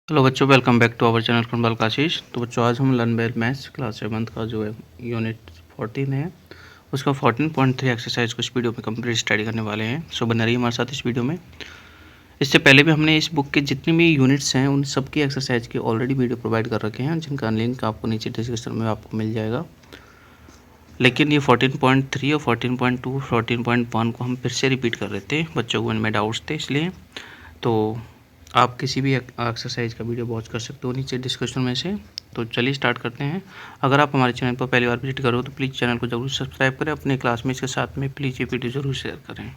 Hello बच्चों, welcome back to our channel Kumbal Ashish. तो बच्चों, आज हम लर्न बाय मैथ्स क्लास 7 का जो है यूनिट 14 है, उसका 14.3 एक्सरसाइज को इस वीडियो में कंप्लीट स्टडी करने वाले हैं। सो बना रही हमारे साथ इस वीडियो में। इससे पहले भी हमने इस बुक के जितने भी यूनिट्स हैं उन सब की एक्सरसाइज की ऑलरेडी वीडियो प्रोवाइड कर रखे हैं, जिनका लिंक आपको नीचे डिस्क्रिप्शन में आपको मिल जाएगा। लेकिन ये 14.3 और 14.2 14.1 को हम फिर से रिपीट कर रहे थे, बच्चों को इनमें डाउट्स थे, इसलिए तो आप किसी भी एक्सरसाइज का वीडियो वॉच कर सकते हो नीचे डिस्क्रिप्शन में से। तो चलिए स्टार्ट करते हैं। अगर आप हमारे चैनल पर पहली बार विजिट करो तो प्लीज़ चैनल को जरूर सब्सक्राइब करें, अपने क्लासमेट्स के साथ में प्लीज़ ये वीडियो जरूर शेयर करें।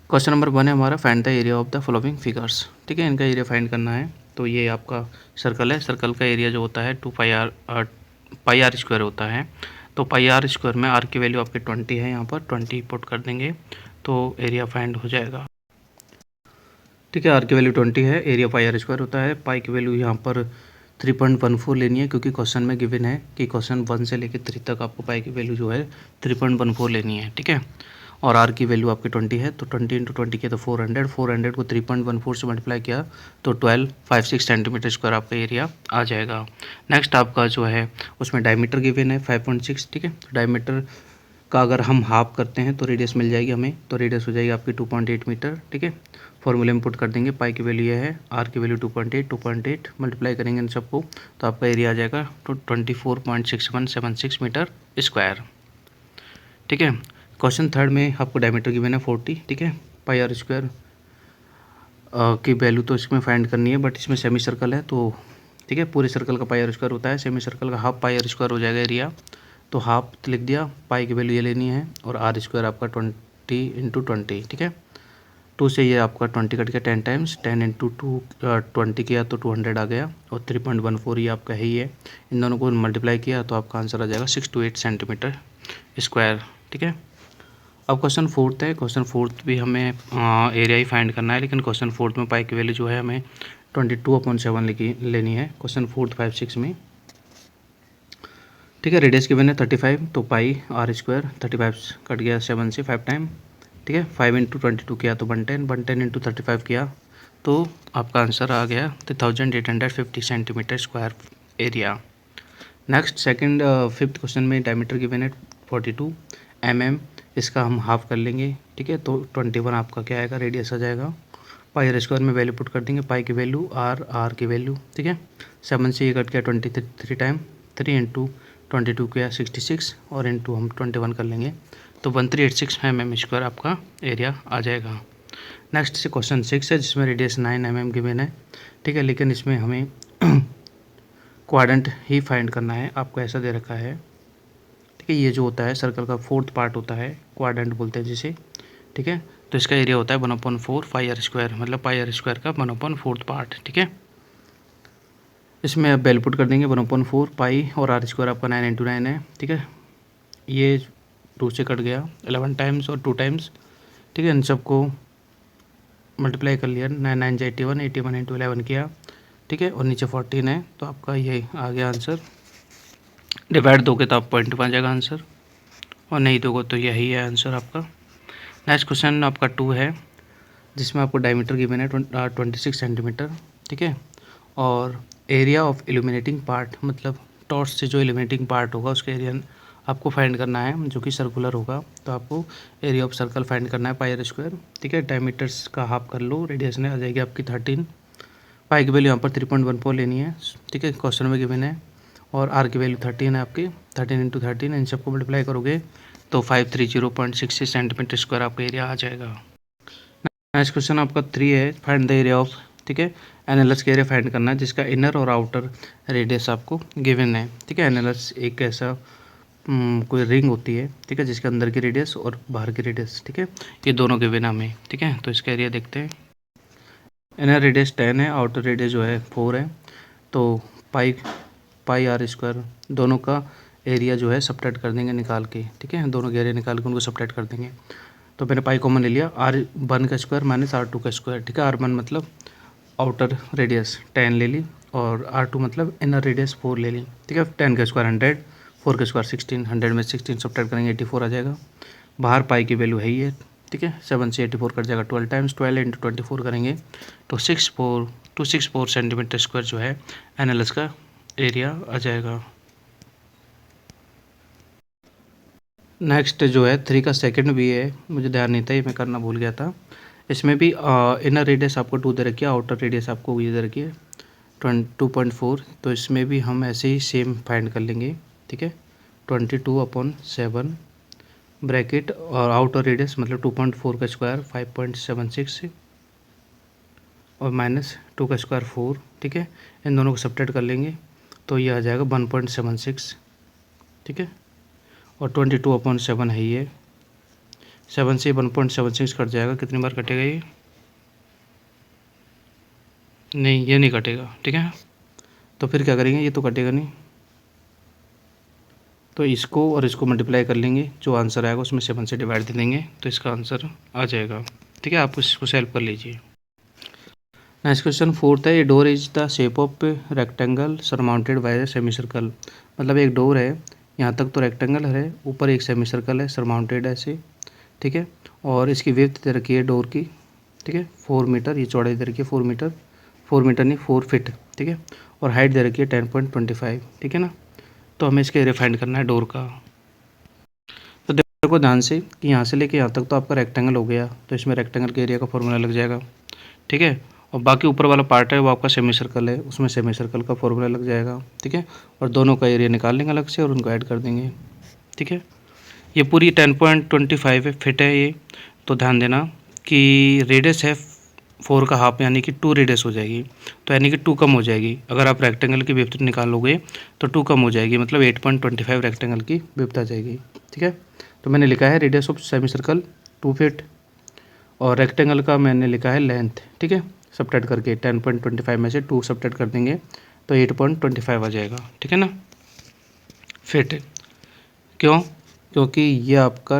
क्वेश्चन नंबर 1 है हमारा, find the area of the following figures. ठीक है, इनका एरिया फाइंड करना है। तो ये आपका सर्कल है, सर्कल का एरिया जो होता है 2 पाई आर स्क्वायर होता है। तो पाई आर स्क्वायर में आर की वैल्यू आपके 20 है, यहाँ पर 20 पुट कर देंगे तो एरिया फाइंड हो जाएगा। ठीक है, आर की वैल्यू 20 है, एरिया पाई आर स्क्वायर होता है। पाई की वैल्यू यहाँ पर 3.14 लेनी है, क्योंकि क्वेश्चन में गिवन है कि क्वेश्चन 1 से लेकर 3 तक आपको पाई की वैल्यू जो है 3.14 लेनी है। ठीक है, और आर की वैल्यू आपकी 20 है, तो 20 इंटू 20 किया तो 400 को 3.14 से मल्टीप्लाई किया तो 1256 सेंटीमीटर स्क्वायर आपका एरिया आ जाएगा। नेक्स्ट आपका जो है उसमें डायमीटर गिवन है 5.6। ठीक है, तो डायमीटर का अगर हम हाफ करते हैं तो रेडियस मिल जाएगी हमें, तो रेडियस हो जाएगी आपकी 2.8 मीटर। ठीक है, फॉर्मूले में पुट कर देंगे, पाई की वैल्यू ये है, आर की वैल्यू 2.8 मल्टीप्लाई करेंगे इन सबको तो आपका एरिया आ जाएगा तो 24.6176 मीटर स्क्वायर। ठीक है, क्वेश्चन थर्ड में आपको डायमीटर गिवन है 40। ठीक है, पाई आर स्क्वायर की वैल्यू तो इसमें फाइंड करनी है, बट इसमें सेमी सर्कल है तो ठीक है, पूरे सर्कल का पाई आर स्क्वायर होता है, सेमी सर्कल का हाफ पाई आर स्क्वायर हो जाएगा एरिया, तो हाफ लिख दिया। पाई की वैल्यू ये लेनी है और आर स्क्वायर आपका 20 इंटू 20। ठीक है, 2 से ये आपका 20 कट गया 10 टाइम्स, 10 इंटू 20 किया तो 200 आ गया, और 3.14 ये आपका है ही है। इन दोनों को मल्टीप्लाई किया तो आपका आंसर आ जाएगा 6 to 8 सेंटीमीटर स्क्वायर। ठीक है, अब क्वेश्चन फोर्थ है। क्वेश्चन फोर्थ भी हमें एरिया ही फाइंड करना है, लेकिन क्वेश्चन फोर्थ में पाई की वैल्यू जो है हमें 22/7 लेनी है क्वेश्चन फोर्थ 5-6 में। ठीक है, रेडियस गिवन है 35, तो पाई आर स्क्वायर 35 कट गया 7 से 5 टाइम। ठीक है, 5 इंटू 22 किया तो 110 इंटू 35 किया तो आपका आंसर आ गया 3850 centimetre square area. Next second fifth question में डायमीटर गिवन है 42 mm, इसका हम हाफ कर लेंगे। ठीक है, तो 21 आपका क्या आएगा, रेडियस आ जाएगा। पाई आर स्क्वायर में वैल्यू पुट कर देंगे, पाई की वैल्यू आर की वैल्यू। ठीक है, 7 से ये कट गया 23 टाइम, 3 इंटू 22 किया 66 और इंटू हम 21 कर लेंगे तो 1386 mm स्क्वायर आपका एरिया आ जाएगा। नेक्स्ट से क्वेश्चन 6 है, जिसमें रेडियस 9 mm गिवन है। ठीक है, लेकिन इसमें हमें क्वाड्रेंट ही फाइंड करना है, आपको ऐसा दे रखा है। ठीक है, ये जो होता है सर्कल का फोर्थ पार्ट होता है, क्वाड्रेंट बोलते हैं जिसे। ठीक है, तो इसका एरिया होता है 1/4 पाई आर स्क्वायर, मतलब पाई आर स्क्वायर का 1/4 पार्ट। ठीक है, इसमें आप वैल्यू पुट कर देंगे 1/4 पाई और आर स्क्वायर आपका 9 इंटू 9 है। ठीक है, ये 2 से कट गया 11 टाइम्स और 2 टाइम्स। ठीक है, इन सबको मल्टीप्लाई कर लिया, 9 9 से 81, 81 इंटू 11 किया। ठीक है, और नीचे 14 है तो आपका ये आ गया आंसर। डिवाइड दोगे तो आप पॉइंट आ जाएगा आंसर, और नहीं दोगे तो यही है आंसर आपका। नेक्स्ट क्वेश्चन आपका 2 है, जिसमें आपको डायमीटर गिवन है 26 सेंटीमीटर। ठीक है, और एरिया ऑफ इल्यूमिनेटिंग पार्ट, मतलब टॉर्च से जो इल्यूमिनेटिंग पार्ट होगा उसका एरिया आपको फाइंड करना है, जो कि सर्कुलर होगा। तो आपको एरिया ऑफ सर्कल फाइंड करना है पाई आर स्क्वायर। ठीक है, डायमीटर्स का हाफ कर लो, रेडियस ने आ जाएगी आपकी 13। पाई की वैल्यू यहाँ पर 3.14 लेनी है। ठीक है, क्वेश्चन में गिवन है, और आर की वैल्यू 13 है आपकी, 13 इंटू 13, इन सबको मल्टीप्लाई करोगे तो 530.66 सेंटीमीटर स्क्वायर आपका एरिया आ जाएगा। नेक्स्ट क्वेश्चन आपका 3 है, फाइंड द एरिया ऑफ। ठीक है, एनालस का एरिया फाइंड करना है, जिसका इनर और आउटर रेडियस आपको गिवन है। ठीक है, एनालस एक ऐसा कोई रिंग होती है, ठीक है, जिसके अंदर की रेडियस और बाहर की रेडियस, ठीक है, ये दोनों गिवन हमें। ठीक है, तो इसका एरिया देखते हैं। इनर रेडियस 10 है, आउटर रेडियस जो है 4 है, तो पाई आर स्क्वायर दोनों का एरिया जो है सब्ट्रैक्ट कर देंगे निकाल के। ठीक है, दोनों के एरिया निकाल के उनको सब्ट्रैक्ट कर देंगे। तो मैंने पाई कॉमन ले लिया, R1 का स्क्वायर माइनस R2 का स्क्वायर। ठीक है, R1 मतलब आउटर रेडियस 10 ले ली, और R2 मतलब इनर रेडियस 4 ले ली। ठीक है, 10 का स्क्वायर 100, 4 का स्क्वायर 16, 100 में 16 सब्ट्रैक्ट करेंगे 84 आ जाएगा। बाहर पाई की वैल्यू है ही है। ठीक है, 7 से 84 कट जाएगा 12 टाइम्स, 12 इंटू 24 करेंगे तो 264 सेंटीमीटर स्क्वायर जो है एनालिस का एरिया आ जाएगा। नेक्स्ट जो है 3 का सेकंड भी है, मुझे ध्यान नहीं था, ये मैं करना भूल गया था। इसमें भी इनर रेडियस आपको 2 दे रखी है, आउटर रेडियस आपको ये दे रखी है 2.4। तो इसमें भी हम ऐसे ही सेम फाइंड कर लेंगे, ठीक है। 22/7 ब्रैकेट और आउटर रेडियस मतलब 2.4 का स्क्वायर 5.76 और -2 का स्क्वायर 4, ठीक है। इन दोनों को सब्ट्रैक्ट कर लेंगे तो ये आ जाएगा 1.76, ठीक है। और 22/7 है ये, 7 से 1.76 कट जाएगा, कितनी बार कटेगा ये? नहीं, ये नहीं कटेगा, ठीक है। तो फिर क्या करेंगे, ये तो कटेगा नहीं, तो इसको और इसको मल्टीप्लाई कर लेंगे, जो आंसर आएगा उसमें 7 से डिवाइड दे देंगे तो इसका आंसर आ जाएगा, ठीक है। आप इसको सॉल्व कर लीजिए। नेक्स्ट क्वेश्चन 4th है, a door is the shape of rectangle surmounted bye semi circle. मतलब एक डोर है, यहाँ तक तो रेक्टेंगल है, ऊपर एक सेमी सर्कल है सरमाउंटेड ऐसे, ठीक है। और इसकी विड्थ दे रखी है डोर की, ठीक है 4 मीटर, ये चौड़ाई दे रखी है 4 मीटर, 4 मीटर नहीं 4 फीट, ठीक है। और हाइट दे रखी है 10.25, ठीक है ना। तो हमें इसके एरिया फाइंड करना है डोर का। तो देखो ध्यान से कि यहाँ से लेके यहाँ तक तो आपका रेक्टेंगल हो गया, तो इसमें रेक्टेंगल के एरिया का फॉर्मूला लग जाएगा, ठीक है। और बाकी ऊपर वाला पार्ट है वो आपका सेमी सर्कल है, उसमें सेमी सर्कल का फॉर्मूला लग जाएगा, ठीक है। और दोनों का एरिया निकाल लेंगे अलग से और उनको ऐड कर देंगे, ठीक है। ये पूरी 10.25 फिट है ये, तो ध्यान देना कि रेडियस है 4 का हाफ, यानी कि 2 रेडियस हो जाएगी, तो यानी कि 2 कम हो जाएगी। अगर आप रेक्टेंगल की विड्थ निकालोगे तो 2 कम हो जाएगी, मतलब 8.25 रेक्टेंगल की विड्थ आ जाएगी, ठीक है। तो मैंने लिखा है radius of semi circle 2 feet और रेक्टेंगल का मैंने लिखा है लेंथ, ठीक है। सब्ट्रैक्ट करके 10.25 में से 2 सब्ट्रैक्ट कर देंगे तो 8.25 आ जाएगा, ठीक है ना, फिट। क्यों? क्योंकि ये आपका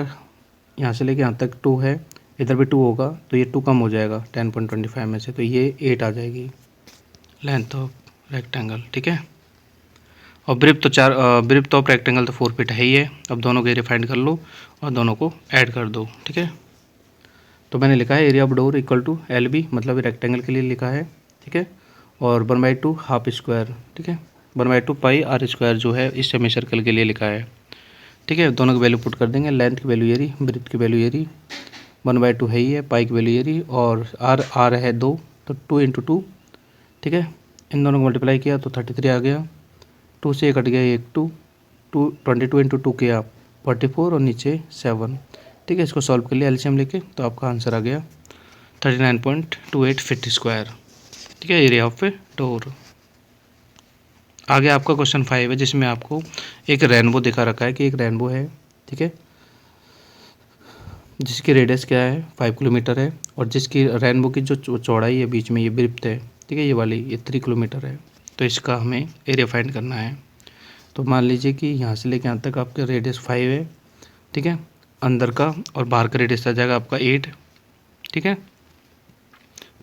यहाँ से लेके यहाँ तक 2 है, इधर भी 2 होगा, तो ये 2 कम हो जाएगा 10.25 में से, तो ये 8 आ जाएगी लेंथ ऑफ रेक्टेंगल, ठीक है। और ब्रिथ ऑफ रेक्टेंगल तो 4 फीट है ही है। अब दोनों के एरिया फाइंड कर लो और दोनों को ऐड कर दो, ठीक है। तो मैंने लिखा है area of door equal to LB, मतलब रेक्टेंगल के लिए लिखा है, ठीक है। और 1/2 हाफ स्क्वायर, ठीक है, 1/2 पाई R स्क्वायर जो है इस सेमी सर्कल के लिए लिखा है, ठीक है। दोनों की वैल्यू पुट कर देंगे, लेंथ की वैल्यू ये रही, ब्रिथ की वैल्यू ये रही, 1/2 है ही है, पाई की वैल्यू ये रही, और R है 2, तो 2 × 2, ठीक है। इन दोनों को मल्टीप्लाई किया तो 33 आ गया, 2 से कट गया एक 2, 22 × 2 किया 44 और नीचे 7, ठीक है। इसको सॉल्व कर लिया एलसीएम लेके, तो आपका आंसर आ गया 39.28 फीट स्क्वायर, ठीक है, एरिया ऑफ डोर। आगे आपका क्वेश्चन 5 है, जिसमें आपको एक रेनबो दिखा रखा है कि एक रेनबो है, ठीक है, जिसकी रेडियस क्या है 5 किलोमीटर है, और जिसकी रेनबो की जो चौड़ाई है बीच में ये ब्रिथ है, ठीक है, ये वाली ये 3 किलोमीटर है। तो इसका हमें एरिया फाइंड करना है। तो मान लीजिए कि यहाँ से लेके यहाँ तक आपका रेडियस 5 है, ठीक है, अंदर का, और बाहर का रेडियस आ जाएगा आपका 8, ठीक है,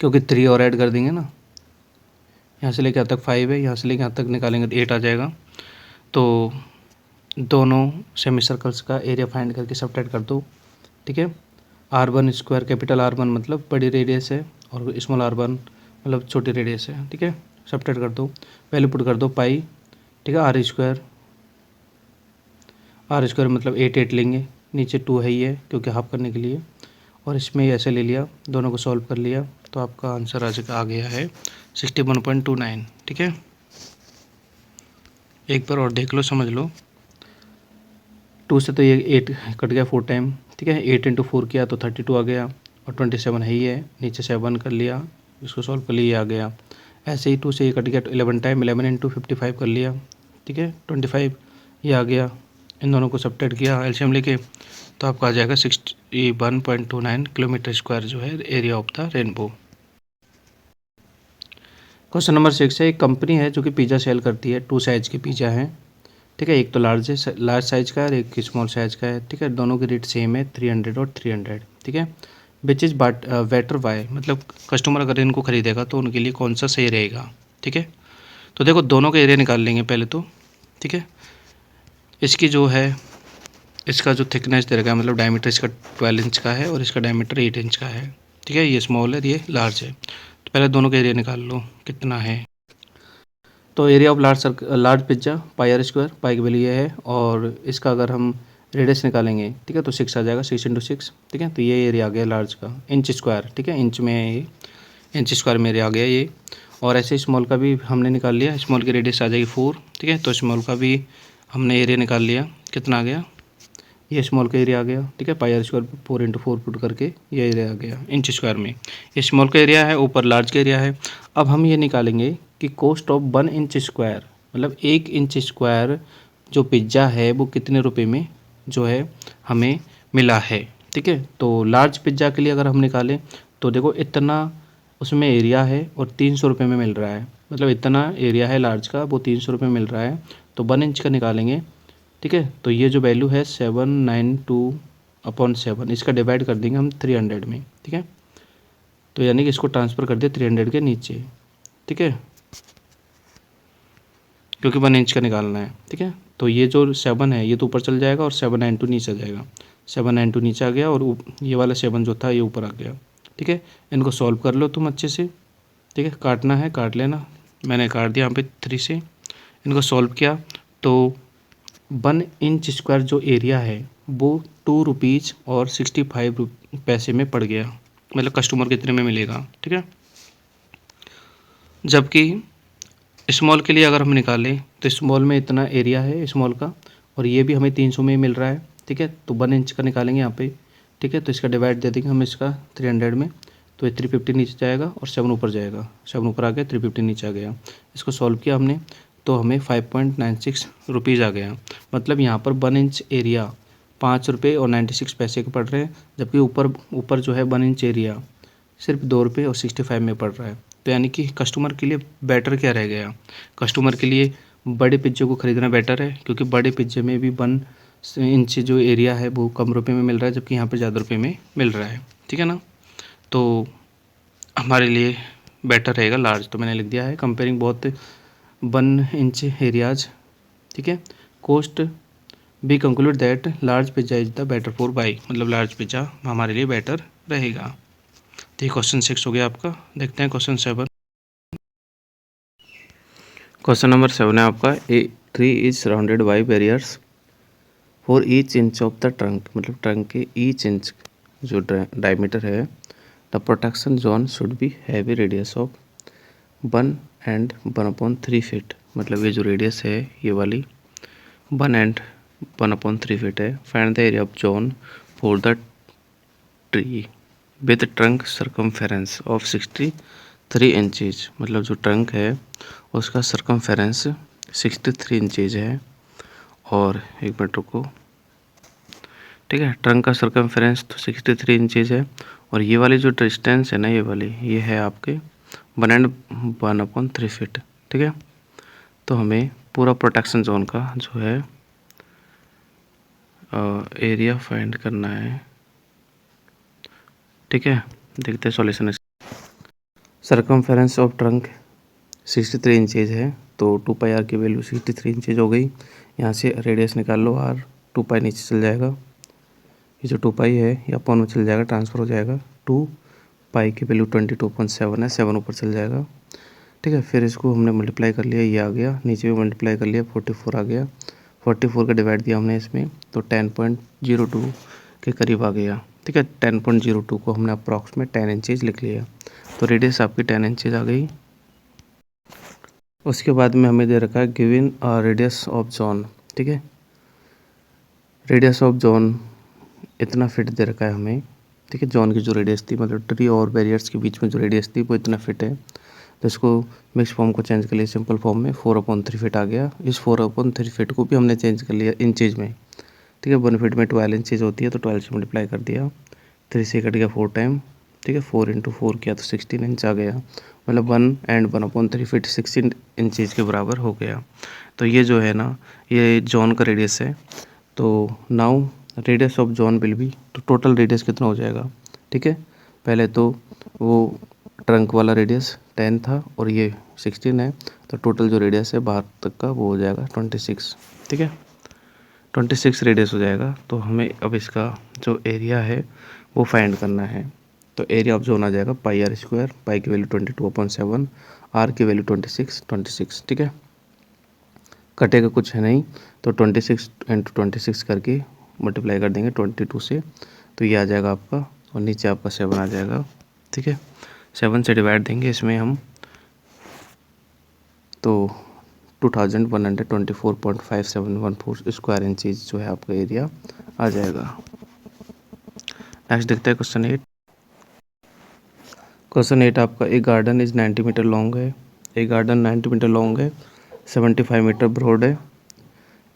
क्योंकि 3 और ऐड कर देंगे ना। यहाँ से लेके यहाँ तक 5 है, यहाँ से लेके यहाँ तक निकालेंगे तो 8 आ जाएगा। तो दोनों सेमी सर्कल्स का एरिया फाइंड करके सब्ट्रैक्ट कर दो, ठीक है। R1 स्क्वायर, कैपिटल R1 मतलब बड़ी रेडियस है, और स्मॉल R1 मतलब छोटी रेडियस है, ठीक है। सब्ट्रैक्ट कर दो, वैल्यू पुट कर दो पाई, ठीक है। R स्क्वायर मतलब 8 लेंगे, नीचे 2 है ही है क्योंकि हाफ करने के लिए, और इसमें ऐसे ले लिया, दोनों को सॉल्व कर लिया, तो आपका आंसर आ गया है 61.29, ठीक है। एक बार और देख लो, समझ लो, 2 से तो ये 8 कट गया 4 टाइम, ठीक है। 8 × 4 किया तो 32 आ गया, और 27 है ही है, नीचे 7 कर लिया, इसको सॉल्व कर लिया, आ गया। ऐसे ही 2 से ये कट गया तो 11 टाइम, 11 × 55 कर लिया, ठीक है, 25 ये आ गया। इन दोनों को सब्ट्रैक्ट किया एलसीएम लेके, तो आपका आ जाएगा 61.29 किलोमीटर स्क्वायर जो है area of the rainbow. Question number 6 है, एक कंपनी है जो कि पिज़्ज़ा सेल करती है, 2 साइज़ की पिज़्ज़ा है, ठीक है। एक तो लार्ज साइज़ का है और एक स्मॉल साइज़ का है, ठीक है। दोनों की रेट सेम है 300 और 300, ठीक है। विच इज़ बेटर बाय, मतलब कस्टमर अगर इनको खरीदेगा तो उनके लिए कौन सा सही रहेगा, ठीक है। तो देखो दोनों का एरिया निकाल लेंगे पहले तो, ठीक है। इसकी जो है, इसका जो थिकनेस दे रखा है, मतलब डायमीटर इसका 12 इंच का है और इसका डायमीटर 8 इंच का है, ठीक है। ये स्मॉल है, ये लार्ज है। तो पहले दोनों का एरिया निकाल लो कितना है। तो area of large pizza pi r square, pi की वैल्यू ये है, और इसका अगर हम रेडियस निकालेंगे, ठीक है, तो 6 आ जाएगा, 6 × 6, ठीक है। तो ये एरिया आ गया लार्ज का, इंच स्क्वायर, ठीक है, इंच में है ये, इंच स्क्वायर में एरिया आ गया ये। और ऐसे स्मॉल का भी हमने निकाल लिया, स्मॉल की रेडियस आ जाएगी 4, ठीक है। तो स्मॉल का भी हमने एरिया निकाल लिया, कितना आ गया, ये स्मॉल का एरिया आ गया, ठीक है। पाई आर स्क्वायर 4 × 4 पुट करके ये एरिया आ गया इंच स्क्वायर में। ये स्मॉल का एरिया है, ऊपर लार्ज का एरिया है। अब हम ये निकालेंगे कि कॉस्ट ऑफ 1 इंच स्क्वायर, मतलब 1 इंच स्क्वायर जो पिज्ज़ा है वो कितने रुपए में जो है हमें मिला है, ठीक है। तो लार्ज पिज्ज़ा के लिए अगर हम निकालें तो देखो इतना उसमें एरिया है और 300 रुपये में मिल रहा है, मतलब इतना एरिया है लार्ज का, वो 300 रुपये में मिल रहा है। तो 1 इंच का निकालेंगे, ठीक है। तो ये जो वैल्यू है 792/7, इसका डिवाइड कर देंगे हम 300 में, ठीक है। तो यानी कि इसको ट्रांसफ़र कर दिया 300 के नीचे, ठीक है, क्योंकि 1 इंच का निकालना है, ठीक है। तो ये जो 7 है ये तो ऊपर चल जाएगा और 792 नीचे आ जाएगा, 792 नीचे आ गया और ये वाला 7 जो था ये ऊपर आ गया, ठीक है। इनको सॉल्व कर लो तुम अच्छे से, ठीक है। काटना है काट लेना, मैंने काट दिया यहाँ पे 3 से। इनको सॉल्व किया तो 1 इंच स्क्वायर जो एरिया है वो 2 रुपीज़ और 65 पैसे में पड़ गया, मतलब कस्टमर कितने में मिलेगा, ठीक है। जबकि स्मॉल के लिए अगर हम निकालें तो स्मॉल में इतना एरिया है स्मॉल का और ये भी हमें 300 में मिल रहा है, ठीक है। तो 1 इंच का निकालेंगे यहाँ पे, ठीक है। तो इसका डिवाइड दे देंगे हम इसका 300 में, तो ये 350 नीचे जाएगा और 7 ऊपर जाएगा, 7 ऊपर आ गया, 350 नीचे आ गया। इसको सॉल्व किया हमने तो हमें 5.96 रुपीज़ आ गया। मतलब यहाँ पर 1 इंच एरिया 5 रुपये और 96 पैसे के पड़ रहे हैं, जबकि ऊपर जो है 1 इंच एरिया सिर्फ 2 रुपये और 65 में पड़ रहा है। तो यानी कि कस्टमर के लिए बेटर क्या रह गया, कस्टमर के लिए बड़े पिज्जे को ख़रीदना बेटर है, क्योंकि बड़े पिज्जे में भी 1 इंच जो एरिया है वो कम रुपए में मिल रहा है, जबकि यहाँ पे ज़्यादा रुपए में मिल रहा है, ठीक है ना। तो हमारे लिए बेटर रहेगा लार्ज, तो मैंने लिख दिया है कंपेयरिंग बहुत 1 इंच एरियाज, ठीक है। Cost be conclude that large pizza is the better for buy, मतलब लार्ज पिज्ज़ा हमारे लिए बेटर रहेगा। तो ये क्वेश्चन 6 हो गया आपका। देखते हैं क्वेश्चन 7। क्वेश्चन नंबर 7 है आपका, a tree is surrounded by barriers for each inch of the trunk, मतलब ट्रंक के ईच इंच जो डायमीटर है, the protection zone should be heavy radius of 1 and 1/3 feet, मतलब ये जो रेडियस है ये वाली 1 and 1/3 फीट है। Find the area of zone for the tree with trunk circumference of 63 inches, मतलब जो ट्रंक है उसका सर्कमफेरेंस 63 इंचेज है। और एक मिनट रुको, ठीक है, ट्रंक का सर्कमफेरेंस तो 63 इंचेज है और ये वाली जो डिस्टेंस है ना, ये वाली ये है आपके 1 and 1/3 फीट, ठीक है। तो हमें पूरा प्रोटेक्शन जोन का जो है एरिया फाइंड करना है, ठीक है। देखते हैं solution. Circumference of trunk 63 inches है, तो 2 पाई आर की वैल्यू 63 इंचेज हो गई। यहाँ से रेडियस निकाल लो आर, 2 पाई नीचे चल जाएगा, ये जो 2 पाई है ये अपन में चल जाएगा, ट्रांसफ़र हो जाएगा। 2 पाई की वैल्यू 22.7 है, 7 ऊपर चल जाएगा, ठीक है। फिर इसको हमने मल्टीप्लाई कर लिया, ये आ गया, नीचे भी मल्टीप्लाई कर लिया, 44 आ गया। 44 का डिवाइड दिया हमने इसमें तो 10.02 के करीब आ गया, ठीक है। 10.02 को हमने अप्रॉक्स में 10 इंचेज लिख लिया, तो रेडियस आपकी 10 इंचेज आ गई। उसके बाद में हमें दे रखा है गिवन रेडियस ऑफ जोन, ठीक है। रेडियस ऑफ जोन इतना फिट दे रखा है हमें, ठीक है। जोन की जो रेडियस थी, मतलब ट्री और बैरियर्स के बीच में जो रेडियस थी वो इतना फिट है। तो इसको मिक्स फॉर्म को चेंज कर लिया सिंपल फॉर्म में, 4/3 फीट आ गया। इस 4/3 फीट को भी हमने चेंज कर लिया इंचेज में, ठीक है। 1 फीट में 12 इंचेज होती है, तो 12 से मल्टीप्लाई कर दिया, 3 से कट गया 4 टाइम, ठीक है। 4 × 4 किया तो 16 इंच आ गया, मतलब 1 and 1/3 फीट 16 इंचेज के बराबर हो गया। तो ये जो है ना, ये जोन का रेडियस है। तो now radius of zone will be, तो टोटल रेडियस कितना हो जाएगा, ठीक है। पहले तो वो ट्रंक वाला रेडियस 10 था और ये 16 है, तो टोटल जो रेडियस है बाहर तक का वो हो जाएगा 26, ठीक है। 26 रेडियस हो जाएगा। तो हमें अब इसका जो एरिया है वो फाइंड करना है, तो एरिया ऑफ जोन आ जाएगा पाई आर स्क्वायर, पाई की वैल्यू 22/7, आर की वैल्यू 26 ठीक है। कटेगा कुछ है नहीं, तो 26 × 26 करके मल्टीप्लाई कर देंगे 22 से, तो ये आ जाएगा आपका, और नीचे आपका 7 आ जाएगा, ठीक है। 7 से डिवाइड देंगे इसमें हम, तो 2124.5714 स्क्वायर इंचज जो है आपका एरिया आ जाएगा। नेक्स्ट देखते हैं क्वेश्चन 8। क्वेश्चन 8 आपका, एक गार्डन इज 90 मीटर लॉन्ग है, एक गार्डन 90 मीटर लॉन्ग है, 75 मीटर ब्रॉड है,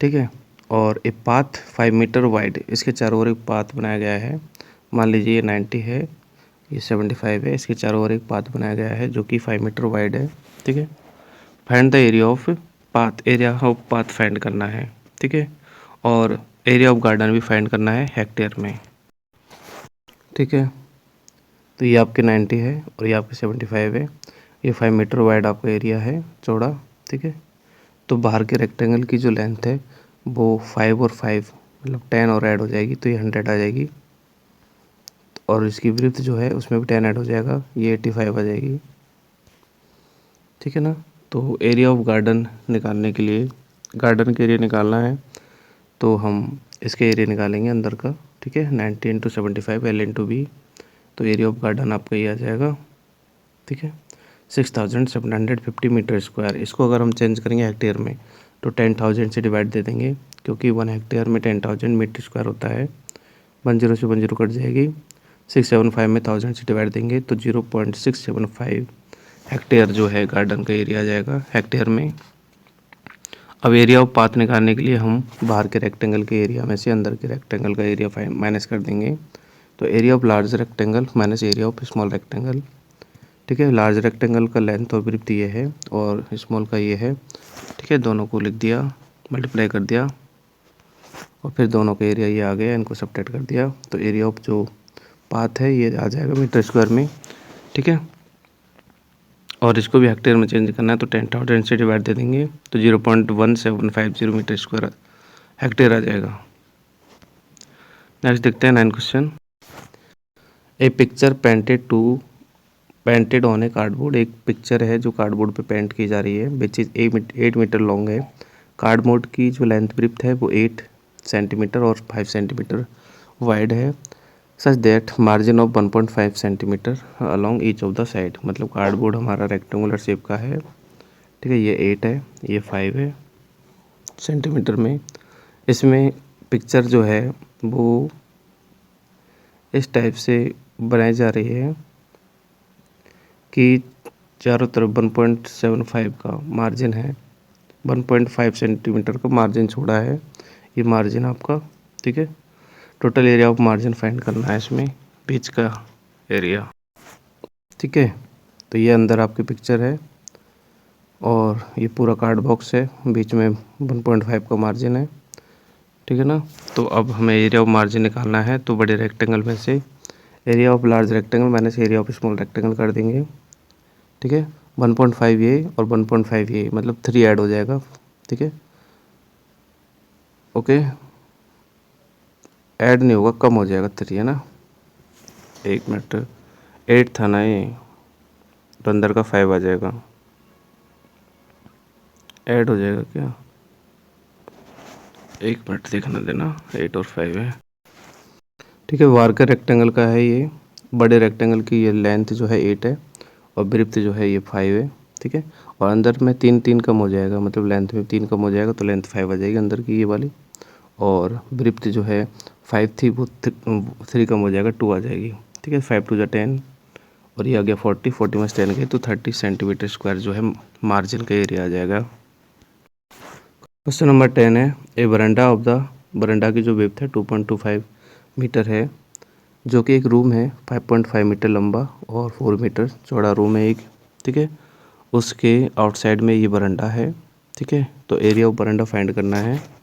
ठीक है, और एक पाथ 5 मीटर वाइड, इसके चारों ओर एक पाथ बनाया गया है। मान लीजिए ये 90 है, ये 75 है, इसके चारों ओर एक पाथ बनाया गया है जो कि 5 मीटर वाइड है, ठीक है। Find the area of path, area of path find करना है, ठीक है, और एरिया ऑफ गार्डन भी फाइंड करना है हेक्टेयर में, ठीक है। तो ये आपके 90 है और ये आपके 75 है, ये 5 मीटर वाइड आपका एरिया है चौड़ा, ठीक है। तो बाहर के रेक्टेंगल की जो लेंथ है वो 5 और 5 मतलब 10 और ऐड हो जाएगी, तो ये 100 आ जाएगी, और इसकी विड्थ जो है उसमें भी 10 ऐड हो जाएगा, ये 85 आ जाएगी, ठीक है ना। तो एरिया ऑफ गार्डन निकालने के लिए, गार्डन के एरिया निकालना है, तो हम इसके एरिया निकालेंगे अंदर का, ठीक है। 90 × 75 L/B, तो एरिया ऑफ गार्डन आपका ये आ जाएगा, ठीक है, 6750 मीटर स्क्वायर। इसको अगर हम चेंज करेंगे हेक्टेयर में तो 10,000 से डिवाइड दे देंगे, क्योंकि 1 हेक्टेयर में 10,000 मीटर स्क्वायर होता है। 10 से 10 कट जाएगी, 675 में 1000 से डिवाइड देंगे तो 0.675 हेक्टेयर जो है गार्डन का एरिया आ जाएगा हेक्टेयर में। अब एरिया ऑफ पाथ निकालने के लिए हम बाहर के रेक्टेंगल के एरिया में से अंदर के रेक्टेंगल का एरिया माइनस कर देंगे, तो area of large rectangle minus area of small rectangle, ठीक है। लार्ज रेक्टेंगल का लेंथ और ब्रीथ ये है और स्मॉल का ये है, ठीक है। दोनों को लिख दिया, मल्टीप्लाई कर दिया, और फिर दोनों का एरिया ये आ गया, इनको सब्ट्रैक्ट कर दिया, तो एरिया ऑफ जो पाथ है ये आ जाएगा मीटर स्क्वायर में, ठीक है। और इसको भी हेक्टेयर में चेंज करना है, तो 10,000 से डिवाइड दे देंगे, तो 0.1750 मीटर स्क्वायर हेक्टेयर आ जाएगा। नेक्स्ट देखते हैं 9 question. A picture painted on A cardboard, एक पिक्चर है जो कार्डबोर्ड पे पेंट की जा रही है, विच इज़ 8 मीटर लॉन्ग है। कार्डबोर्ड की जो लेंथ ब्रीथ है वो 8 सेंटीमीटर और 5 सेंटीमीटर वाइड है, such that margin of 1.5 centimetre along each of the side. मतलब कार्डबोर्ड हमारा रेक्टेंगुलर शेप का है, ठीक है, ये 8 है, ये 5 है सेंटीमीटर में। इसमें पिक्चर जो है वो इस टाइप से बनाई जा रही है कि चारों तरफ 1.75 का मार्जिन है, 1.5 सेंटीमीटर का मार्जिन छोड़ा है, ये मार्जिन आपका, ठीक है। Total area of margin find करना है इसमें, बीच का एरिया, ठीक है। तो ये अंदर आपकी पिक्चर है और ये पूरा कार्ड बॉक्स है, बीच में 1.5 का मार्जिन है, ठीक है ना। तो अब हमें एरिया ऑफ मार्जिन निकालना है, तो बड़े रेक्टेंगल में से area of large rectangle minus area of small rectangle कर देंगे, ठीक है। 1.5 ये और 1.5 ये, मतलब 3 ऐड हो जाएगा, ठीक है। ओके, ऐड नहीं होगा, कम हो जाएगा, 3 है ना। 1 मिनट, 8 था ना ये, तो अंदर का 5 आ जाएगा, ऐड हो जाएगा क्या, 1 मिनट देखना देना, 8 और 5 है, ठीक है। वार्कर रेक्टेंगल का है ये, बड़े रेक्टेंगल की ये लेंथ जो है 8 है और ब्रीथ जो है ये 5 है, ठीक है। और अंदर में 3 कम हो जाएगा, मतलब लेंथ में 3 कम हो जाएगा, तो लेंथ 5 आ जाएगी अंदर की ये वाली, और ब्रीथ जो है 5 थी वो 3 कम हो जाएगा, 2 आ जाएगी, ठीक है। 5 × 10 और ये आ गया 40 में 10 गए तो 30 सेंटीमीटर स्क्वायर जो है मार्जिन का एरिया आ जाएगा। क्वेश्चन नंबर 10 है, ए बरंडा की जो विड्थ है 2.25 मीटर है, जो कि एक रूम है 5.5 मीटर लंबा और 4 मीटर चौड़ा रूम है एक, ठीक है। उसके आउटसाइड में ये बरंडा है, ठीक है। तो एरिया ऑफ बरंडा फाइंड करना है,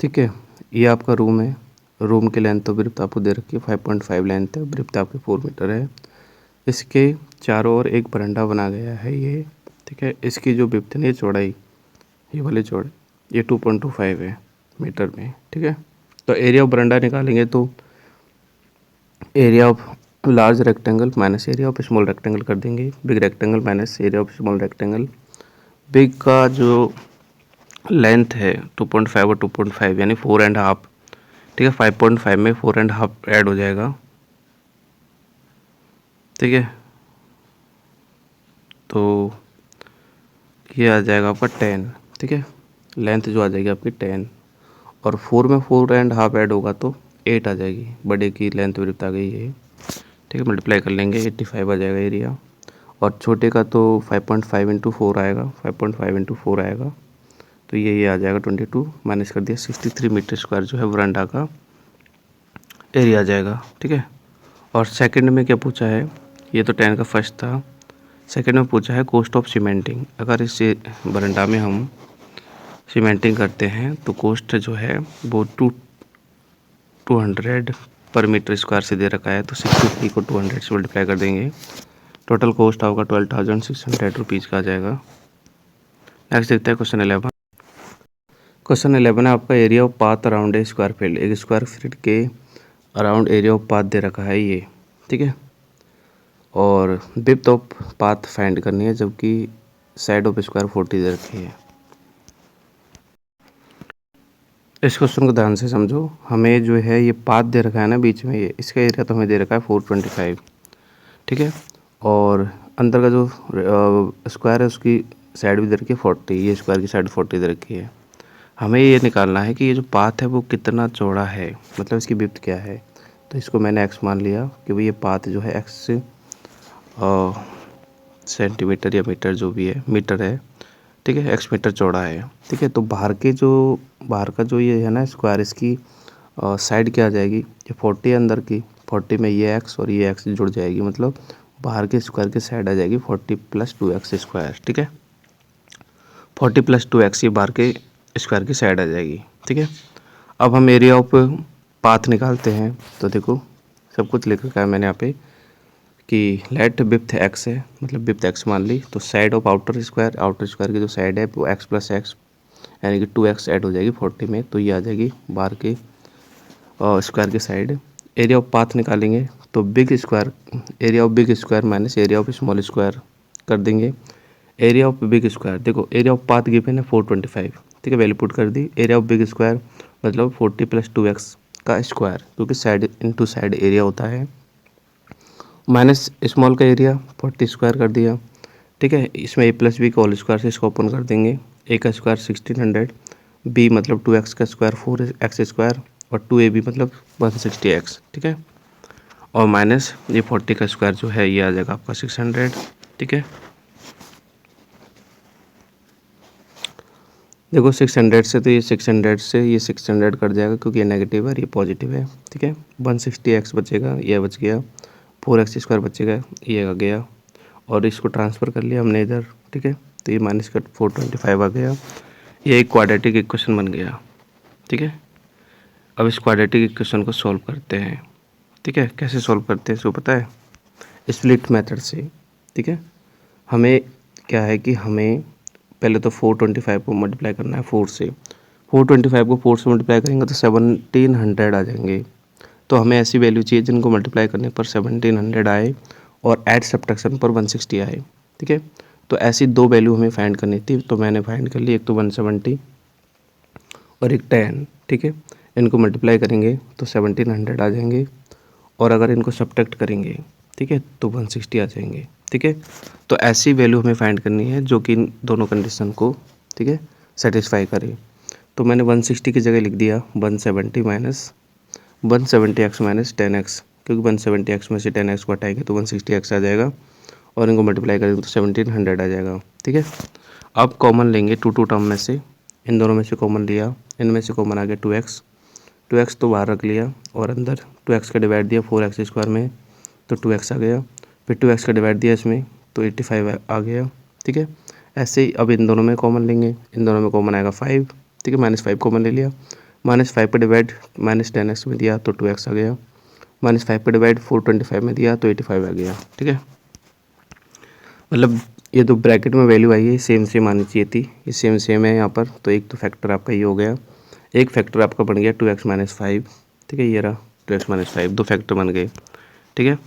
ठीक है। ये आपका रूम है, रूम की लेंथ तो ब्रीथ आपको दे रखी है 5.5 लेंथ है, ब्रीथ आपकी 4 मीटर है। इसके चारों ओर एक बरंडा बना गया है ये, ठीक है। इसकी जो विड्थ है ये चौड़ाई, ये वाली चौड़ाई ये 2.25 है मीटर में, ठीक है। तो एरिया ऑफ बरंडा निकालेंगे तो area of large rectangle minus area of small rectangle कर देंगे, big rectangle minus area of small rectangle. Big का जो लेंथ है 2.5 और 2.5 यानी 4.5, ठीक है। 5.5 में 4.5 ऐड हो जाएगा, ठीक है। तो ये आ जाएगा आपका 10, ठीक है। लेंथ जो आ जाएगी आपकी 10 और 4 में 4.5 ऐड होगा तो 8 आ जाएगी, बड़े की लेंथ विड्थ आ गई है, ठीक है। मल्टीप्लाई कर लेंगे 85 आ जाएगा एरिया। और छोटे का तो 5.5 इंटू 4 आएगा, 5.5 इंटू 4 आएगा, तो ये आ जाएगा 22 माइनस कर दिया 63 मीटर स्क्वायर जो है वरांडा का एरिया आ जाएगा, ठीक है। और सेकंड में क्या पूछा है, ये तो 10 का फर्स्ट था। सेकंड में पूछा है कॉस्ट ऑफ सीमेंटिंग। अगर इस वरांडा में हम सीमेंटिंग करते हैं तो कॉस्ट जो है वो 200 पर मीटर स्क्वायर से दे रखा है, तो 63 को 200 से मल्टीप्लाई कर देंगे, टोटल कॉस्ट होगा 12,600 रुपीज़ का आ जाएगा। नेक्स्ट देखते हैं क्वेश्चन 11। क्वेश्चन 11 है आपका area of path around a square field. एक स्क्वायर फील्ड के अराउंड एरिया ऑफ पाथ दे रखा है ये, ठीक है। और विड्थ ऑफ पाथ फाइंड करनी है, जबकि साइड ऑफ स्क्वायर 40 दे रखी है। इस क्वेश्चन को ध्यान से समझो। हमें जो है ये पाथ दे रखा है ना बीच में, ये इसका एरिया तो हमें दे रखा है 425, ठीक है। और अंदर का जो स्क्वायर है उसकी साइड भी दे रखी है 40, ये स्क्वायर की साइड 40 दे रखी है। हमें ये निकालना है कि ये जो पाथ है वो कितना चौड़ा है, मतलब इसकी विड्थ क्या है। तो इसको मैंने x मान लिया कि भाई ये पाथ जो है x सेंटीमीटर या मीटर जो भी है, मीटर है, ठीक है। x मीटर चौड़ा है, ठीक है। तो बाहर का जो ये है ना स्क्वायर, इसकी साइड क्या आ जाएगी, ये 40 है अंदर की, 40 में ये x और ये x जुड़ जाएगी, मतलब बाहर के स्क्वायर की साइड आ जाएगी 40 + 2x स्क्वायर, ठीक है। 40 + 2x ये बाहर के स्क्वायर की साइड आ जाएगी, ठीक है। अब हम एरिया ऑफ पाथ निकालते हैं। तो देखो सब कुछ लिख रखा है मैंने यहाँ पे कि लेट विड्थ x है, मतलब विड्थ x मान ली, तो साइड ऑफ आउटर स्क्वायर की जो साइड है वो x + x यानी कि 2x ऐड हो जाएगी 40 में, तो ये आ जाएगी बाहर के स्क्वायर की साइड। एरिया ऑफ पाथ निकालेंगे तो area of big square minus area of small square कर देंगे। एरिया ऑफ बिग स्क्वायर, देखो एरिया ऑफ पाथ गिवन है 425, ठीक है, वैल्यू पुट कर दी। एरिया ऑफ बिग स्क्वायर मतलब 40 + 2x का स्क्वायर, क्योंकि साइड इनटू साइड एरिया होता है, माइनस स्मॉल का एरिया 40 स्क्वायर कर दिया, ठीक है। इसमें a + b का होल स्क्वायर से इसको ओपन कर देंगे। a का स्क्वायर 1600, b मतलब 2x का स्क्वायर 4x स्क्वायर और 2ab मतलब 160x, ठीक है। और माइनस ये 40 का स्क्वायर जो है ये आ जाएगा आपका 600, ठीक है। देखो 600 से तो ये 600 से ये 600 कट जाएगा, क्योंकि ये नेगेटिव है ये पॉजिटिव है, ठीक है। 160x बचेगा, ये बच गया, 4x स्क्वायर बचेगा, ये आ गया, और इसको ट्रांसफ़र कर लिया हमने इधर, ठीक है। तो ये माइनस का 425 आ गया, ये एक क्वाड्रेटिक इक्वेशन बन गया, ठीक है। अब इस क्वाड्रेटिक इक्वेशन को सॉल्व करते हैं, ठीक है। कैसे सॉल्व करते हैं इसको पता है, स्प्लिट मेथड से, ठीक है। हमें क्या है कि हमें पहले तो 425 को मल्टीप्लाई करना है 4 से, 425 को 4 से मल्टीप्लाई करेंगे तो 1700 आ जाएंगे। तो हमें ऐसी वैल्यू चाहिए जिनको मल्टीप्लाई करने पर 1700 आए और ऐड सब्ट्रैक्शन पर 160 आए, ठीक है। तो ऐसी दो वैल्यू हमें फाइंड करनी थी, तो मैंने फाइंड कर ली, एक तो 170 और एक 10, ठीक है। इनको मल्टीप्लाई करेंगे तो 1700 आ जाएंगे, और अगर इनको सब्ट्रैक्ट करेंगे, ठीक है, तो 160 आ जाएंगे, ठीक है। तो ऐसी वैल्यू हमें फाइंड करनी है जो कि इन दोनों कंडीशन को, ठीक है, सेटिस्फाई करे। तो मैंने 160 की जगह लिख दिया 170 माइनस 170x माइनस 10x, क्योंकि 170x में से 10x को हटाएंगे तो 160x आ जाएगा, और इनको मल्टीप्लाई करेंगे तो 1700 आ जाएगा, ठीक है। अब कॉमन लेंगे टू टर्म में से, इन दोनों में से कॉमन लिया, इनमें से कॉमन आ गया 2x तो बाहर रख लिया, और अंदर 2x का डिवाइड दिया 4x स्क्वायर में तो 2x आ गया, फिर 2x का डिवाइड दिया इसमें तो 85 आ गया, ठीक है। ऐसे ही अब इन दोनों में कॉमन लेंगे, इन दोनों में कॉमन आएगा 5, ठीक है, -5 कॉमन ले लिया, -5 पर डिवाइड -10x में दिया तो 2x आ गया, -5 पर डिवाइड 425 में दिया तो 85 आ गया, ठीक है। मतलब ये तो ब्रैकेट में वैल्यू आई है सेम आनी चाहिए थी, ये सेम है यहाँ पर, तो एक तो फैक्टर आपका ये हो गया, एक फैक्टर आपका बन गया 2x-5, ठीक है, ये रहा 2x-5, 2 फैक्टर बन गए, ठीक है।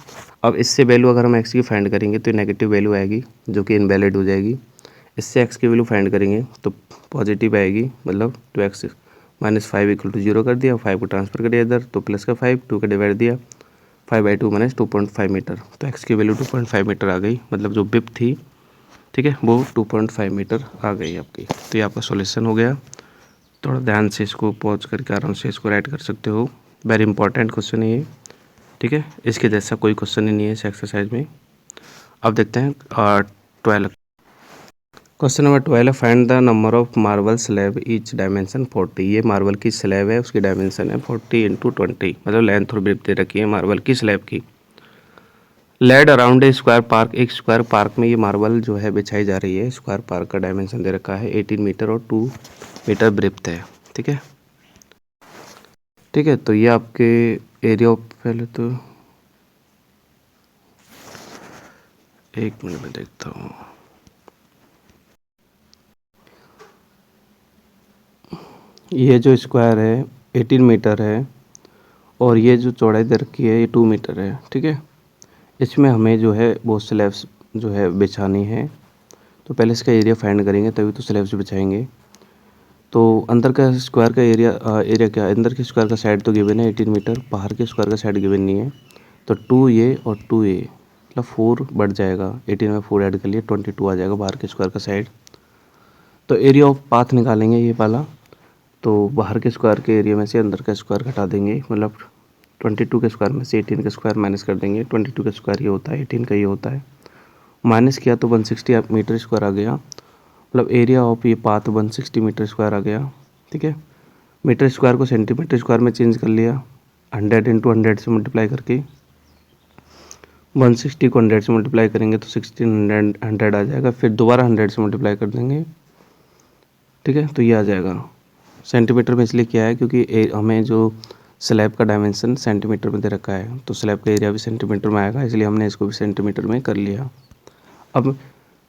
अब इससे वैल्यू अगर हम x की फाइंड करेंगे तो नेगेटिव वैल्यू आएगी जो कि इनवैलिड हो जाएगी। इससे x की वैल्यू फाइंड करेंगे तो पॉजिटिव आएगी, मतलब 2x-5 = 0 कर दिया, 5 को ट्रांसफर कर दिया इधर तो प्लस का 5, 2 का डिवाइड दिया, 5/2 माइनस 2.5 मीटर, तो x की वैल्यू 2.5 मीटर आ गई, मतलब जो बिप थी, ठीक है, वो 2.5 मीटर आ गई आपकी। तो ये आपका सॉल्यूशन हो गया। थोड़ा ध्यान से इसको पॉज करके आराम से इसको राइट कर सकते हो। वेरी इंपॉर्टेंट क्वेश्चन है ये, ठीक है, इसके जैसा कोई क्वेश्चन ही नहीं है इस एक्सरसाइज में। अब देखते हैं 12 क्वेश्चन नंबर 12 है, find the number of marble slab each dimension 40। ये मार्बल की स्लैब है, उसकी डायमेंशन है 40 × 20, मतलब लेंथ और ब्रेड्थ दे रखी है मार्बल की स्लैब की। Laid around a square park, एक स्क्वायर पार्क में ये मार्बल जो है बिछाई जा रही है। स्क्वायर पार्क का डायमेंशन दे रखा है 18 मीटर और 2 मीटर ब्रेड्थ है, ठीक है, ठीक है। तो ये आपके एरिया ऑफ, पहले तो एक मिनट में देखता हूँ, ये जो स्क्वायर है 18 मीटर है और ये जो चौड़ाई दे रखी है ये 2 मीटर है, ठीक है। इसमें हमें जो है वो स्लैब्स जो है बिछानी है, तो पहले इसका एरिया फाइंड करेंगे तभी तो स्लैब्स बिछाएंगे। तो अंदर का स्क्वायर का एरिया क्या है, अंदर के स्क्वायर का साइड तो गिवन है 18 मीटर, बाहर के स्क्वायर का साइड गिवन नहीं है, तो 2a और 2a मतलब 4 बढ़ जाएगा, 18 में 4 ऐड कर लिए 22 आ जाएगा बाहर के स्क्वायर का साइड। तो एरिया ऑफ पाथ निकालेंगे ये वाला, तो बाहर के स्क्वायर के एरिया में से अंदर का स्क्वायर घटा देंगे, मतलब 22 के स्क्वायर में से 18 का स्क्वायर माइनस कर देंगे। 22 का स्क्वायर ये होता है, 18 का ये होता है, माइनस किया तो 160 मीटर स्क्वायर आ गया, मतलब एरिया ऑफ ये पाथ 160 मीटर स्क्वायर आ गया, ठीक है। मीटर स्क्वायर को सेंटीमीटर स्क्वायर में चेंज कर लिया, 100 × 100 से मल्टीप्लाई करके, 160 को 100 से मल्टीप्लाई करेंगे तो 1600 आ जाएगा, फिर दोबारा 100 से मल्टीप्लाई कर देंगे, ठीक है, तो ये आ जाएगा। सेंटीमीटर में इसलिए किया है क्योंकि हमें जो स्लैब का डायमेंशन सेंटीमीटर में दे रखा है, तो स्लैब का एरिया भी सेंटीमीटर में आएगा, इसलिए हमने इसको भी सेंटीमीटर में कर लिया। अब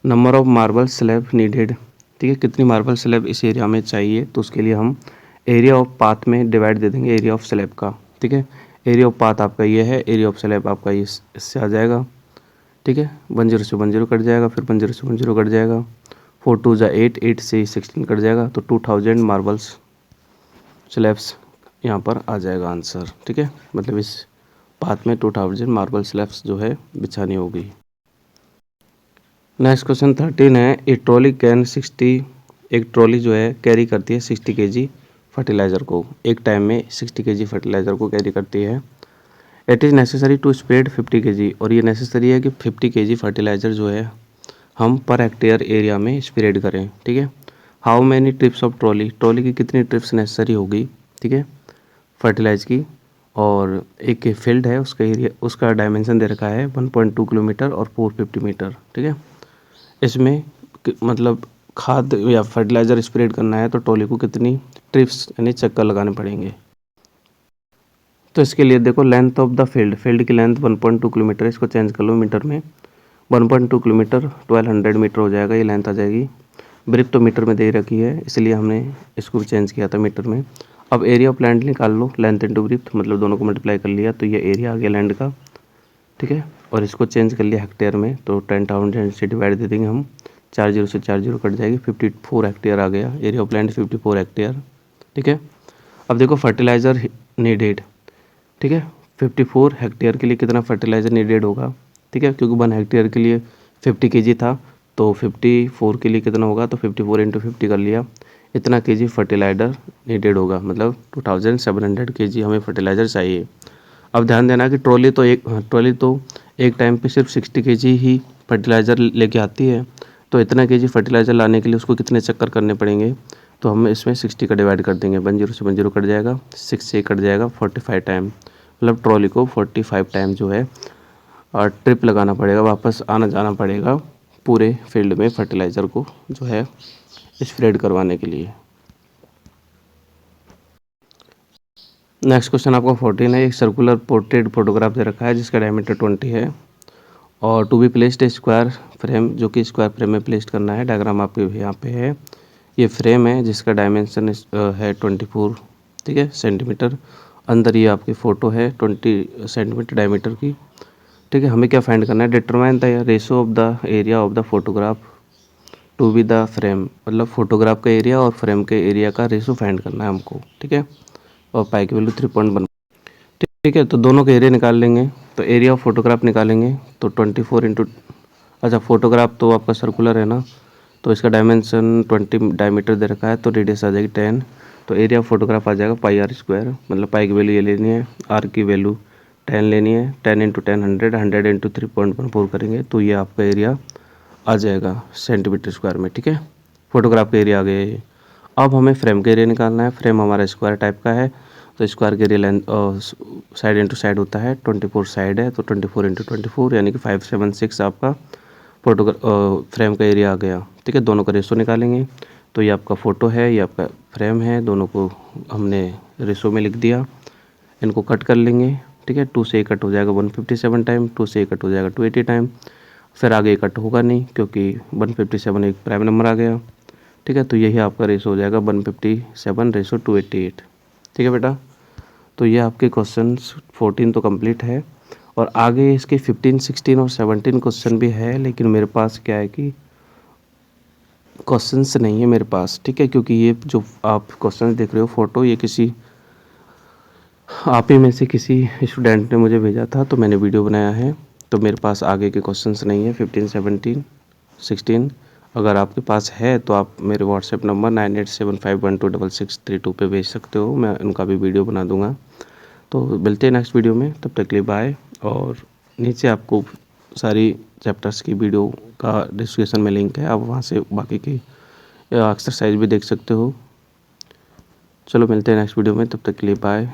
number of marble slab needed, ठीक है, कितनी मार्बल स्लैब इस एरिया में चाहिए, तो उसके लिए हम एरिया ऑफ पाथ में डिवाइड दे देंगे एरिया ऑफ स्लैब का, ठीक है। एरिया ऑफ पाथ आपका ये है, एरिया ऑफ स्लैब आपका ये इससे आ जाएगा, ठीक है। 10 से 10 कट जाएगा, फिर 10 से 10 कट जाएगा, 4 2 = 8, 8 से 16 कट जाएगा, तो 2000 मार्बल्स स्लैब्स यहाँ पर आ जाएगा आंसर, ठीक है। मतलब इस पाथ में 2000 मार्बल स्लैब्स जो है बिछानी होगी। नेक्स्ट क्वेश्चन 13 है, ए ट्रॉली कैन 60, एक ट्रॉली जो है कैरी करती है 60 kg फर्टिलाइज़र को, एक टाइम में 60 kg फर्टिलाइज़र को कैरी करती है। It is necessary to spread 50 kg, और ये नेसेसरी है कि 50 kg फर्टिलाइज़र जो है हम पर हेक्टेयर एरिया में स्प्रेड करें, ठीक है। How many trips of trolley, trolley की कितनी ट्रिप्स नेसेसरी होगी, ठीक है, फर्टिलाइज की। और एक फील्ड है, उसका एरिया, उसका डायमेंशन दे रखा है 1.2 किलोमीटर और 450 मीटर, ठीक है। इसमें मतलब खाद या फर्टिलाइज़र स्प्रेड करना है तो ट्रॉली को कितनी ट्रिप्स यानी चक्कर लगाने पड़ेंगे। तो इसके लिए देखो लेंथ ऑफ द फील्ड की लेंथ 1.2 किलोमीटर, इसको चेंज कर लो मीटर में, 1.2 किलोमीटर 1200 मीटर हो जाएगा, ये लेंथ आ जाएगी। ब्रेथ तो मीटर में दे रखी है, इसलिए हमने इसको भी चेंज किया था मीटर में। अब एरिया ऑफ लैंड निकाल लो, लेंथ इंटू ब्रेथ, मतलब दोनों को मल्टीप्लाई कर लिया तो ये एरिया आ गया लैंड का, ठीक है। और इसको चेंज कर लिया हेक्टेयर में, तो 10,000 से डिवाइड दे देंगे हम, 4 0 से 4 0 कट जाएगी, 54 हेक्टेयर आ गया, एरिया ऑफ लैंड 54 हेक्टेयर, ठीक है। अब देखो फर्टिलाइज़र नीडेड, ठीक है, 54 हेक्टेयर के लिए कितना फर्टिलाइज़र नीडेड होगा, ठीक है, क्योंकि 1 हेक्टेयर के लिए 50 kg था, तो 54 के लिए कितना होगा, तो 54 × 50 कर लिया, इतना kg फर्टिलाइज़र नीडेड होगा, मतलब 2700 kg हमें फर्टिलाइज़र चाहिए। अब ध्यान देना कि ट्रॉली तो एक टाइम पे सिर्फ 60 kg ही फर्टिलाइज़र लेके आती है, तो इतना kg फर्टिलाइज़र लाने के लिए उसको कितने चक्कर करने पड़ेंगे, तो हम इसमें 60 का डिवाइड कर देंगे, 10 से 10 कट जाएगा, 6 से कट जाएगा, 45 टाइम, मतलब ट्रॉली को 45 टाइम जो है और ट्रिप लगाना पड़ेगा, वापस आना जाना पड़ेगा पूरे फील्ड में फर्टिलाइज़र को जो है स्प्रेड करवाने के लिए। नेक्स्ट क्वेश्चन आपका 14 है, एक सर्कुलर पोर्ट्रेट फोटोग्राफ दे रखा है जिसका डायमीटर 20 है और to be placed square frame, जो कि स्क्वायर फ्रेम में प्लेस करना है। डायग्राम आपके यहाँ पे है, ये फ्रेम है जिसका डायमेंशन है 24 ठीक है, सेंटीमीटर। अंदर ये आपकी फ़ोटो है 20 सेंटीमीटर डायमीटर की। ठीक है, हमें क्या फाइंड करना है, determine the ratio of the area of the photograph to be the frame, मतलब फोटोग्राफ का एरिया और फ्रेम के एरिया का रेशो फाइंड करना है हमको। ठीक है, और पाई की वैल्यू 3.1। ठीक है, तो दोनों के एरिया निकाल लेंगे। तो एरिया ऑफ फोटोग्राफ निकालेंगे तो 24 इंटू, अच्छा फोटोग्राफ तो आपका सर्कुलर है ना, तो इसका डायमेंशन 20 डायमीटर दे रखा है, तो रेडियस आ जाएगी 10। तो एरिया ऑफ फोटोग्राफ आ जाएगा पाई आर स्क्वायर, मतलब पाई की वैल्यू ये लेनी है, आर की वैल्यू 10 लेनी है। 10 इंटू 10 100, 100 इंटू 3.14 करेंगे तो ये आपका एरिया आ जाएगा सेंटीमीटर स्क्वायर में। ठीक है, फोटोग्राफ का एरिया आ गया ये। अब हमें फ्रेम का एरिया निकालना है। फ्रेम हमारा स्क्वायर टाइप का है, तो स्क्वायर के area length side into side होता है, 24 साइड है, तो 24 इंटू 24 यानी कि 576 आपका फ्रेम का एरिया आ गया। ठीक है, दोनों का रेशो निकालेंगे। तो ये आपका फ़ोटो है, ये आपका फ्रेम है, दोनों को हमने रेशो में लिख दिया। इनको कट कर लेंगे। ठीक है, 2 से कट हो जाएगा 157 टाइम, 2 से कट हो जाएगा 280 टाइम, फिर आगे कट होगा नहीं क्योंकि 157 एक प्राइम नंबर आ गया। ठीक है, तो यही आपका रेशो हो जाएगा 157 रेशो 288। ठीक है बेटा, तो ये आपके क्वेश्चन 14 तो कंप्लीट है, और आगे इसके 15, 16 और 17 क्वेश्चन भी है, लेकिन मेरे पास क्या है कि क्वेश्चंस नहीं है मेरे पास। ठीक है, क्योंकि ये जो आप क्वेश्चन देख रहे हो फ़ोटो, ये किसी आप ही में से किसी स्टूडेंट ने मुझे भेजा था, तो मैंने वीडियो बनाया है, तो मेरे पास आगे के क्वेश्चंस नहीं है 15, 17, 16। अगर आपके पास है तो आप मेरे व्हाट्सएप नंबर 9875126632 पे भेज सकते हो, मैं उनका भी वीडियो बना दूंगा। तो मिलते हैं नेक्स्ट वीडियो में, तब तक के लिए बाय। और नीचे आपको सारी चैप्टर्स की वीडियो का डिस्क्रिप्शन में लिंक है, आप वहाँ से बाकी की एक्सरसाइज भी देख सकते हो। चलो मिलते हैं नेक्स्ट वीडियो में, तब तक के लिए बाय।